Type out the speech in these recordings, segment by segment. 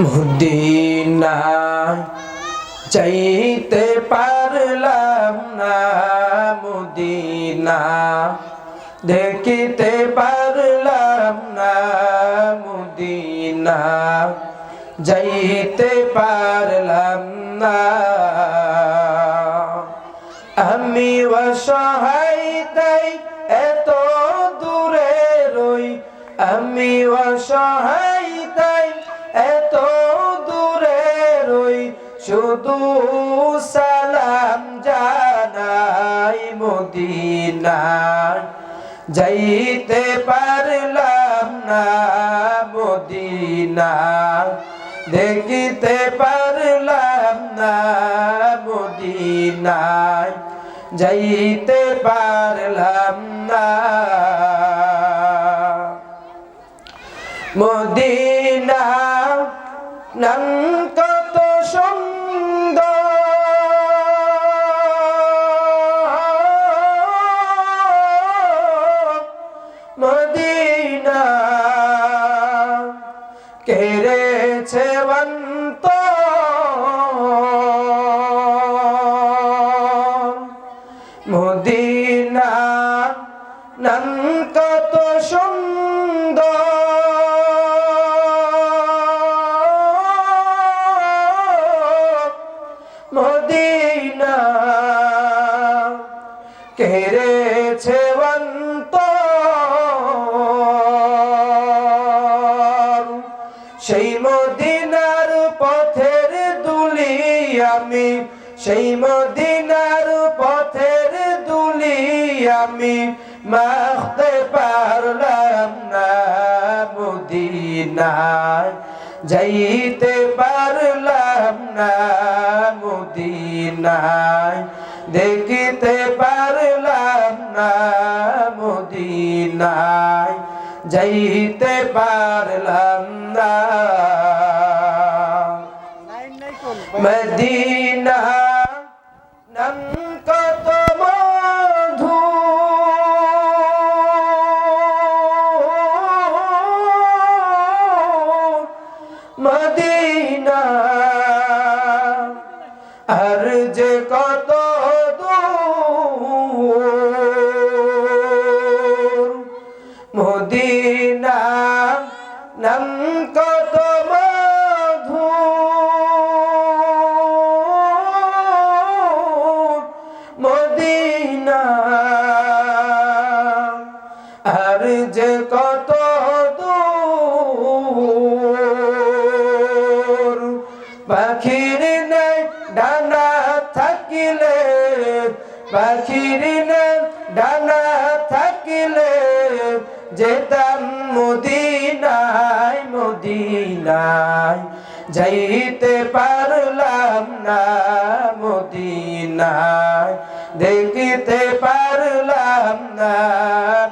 মদিনায় যাইতে পারলাম না, মদিনা দেখিতে পারলাম না, মদিনা যাইতে পারলাম না। আমি অসহায় তাই এত দূরে রই, আমি অসহায় তাই এত দূরে রই, শুধু সালাম জানাই মদিনায় যাইতে পারলাম না, মদিনা দেখিতে পারলাম না, মদিনায় যাইতে পারলাম না। মদিনা নাম কত সুন্দর, মদিনা কেড়েছে অন্তর, মদিনা নাম কত সুন্দর, মদিনা কেড়েছে অন্তর। সেই মদিনার পথের দুলি আমি, সেই মদিনার পথের দুলি আমি মাখতে পারলাম না, মদিনায় যাইতে পারলাম না, মদিনায় দেখিতে পারলাম না, মদিনায় যাইতে পারলাম না। মদিনা নাম কত মধু, মদিনা আর যে কত দূর, মদিনা নাম কত মধু, মদিনা আর যে কত দূর। পাখির নাই ডানা থাকিলে, পাখির নাই ডানা থাকিলে যেতাম মদিনায়, মদিনায় যাইতে পারলাম না, মদিনায় দেখিতে পারলাম না,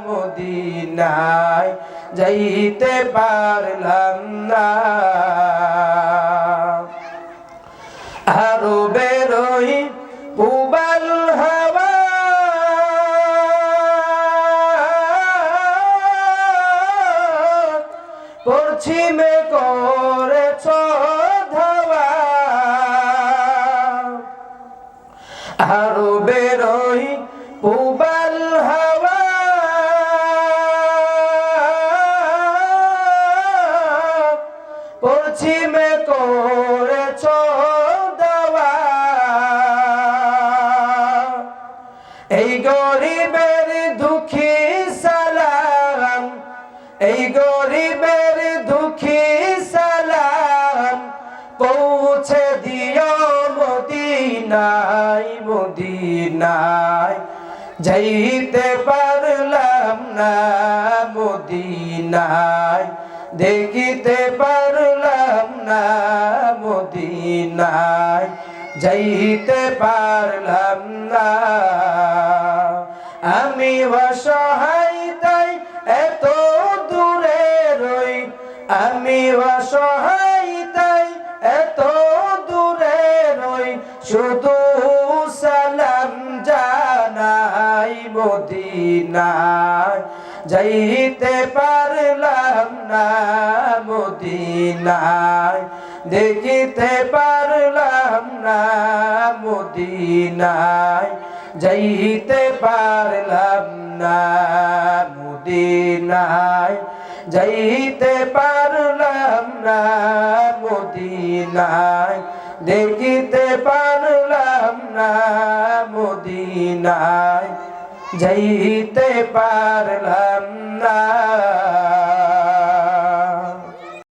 মদিনায় যাইতে পারলাম না। আরো বেরোই পুবাল হাওয়া, পশ্চিমে করেছ ধাওয়া, আরো বেরোই পুবাল হাওয়া, পশ্চিমে করেছ দাওয়া। এই গরিবের দুঃখী সালাম, এই গরিবের দুঃখী সালাম পৌঁছে দিও মদিনায়, মদিনায় যাইতে পারলাম না, মদিনায় দেখিতে পারলাম না, মদিনায় যাইতে পারলাম না। আমি অসহায় তাই এত দূরে রই, আমি অসহায় তাই এত দূরে রই, শুধু সালাম জানাই মদিনায় যাইতে পারলাম না, মদিনায় দেখিতে পারলাম না মদিনায় যাইতে পারলাম না মদিনায় যাইতে পারলাম না মদিনায় দেখিতে পারলাম না মদিনায় যাইতে পারলাম না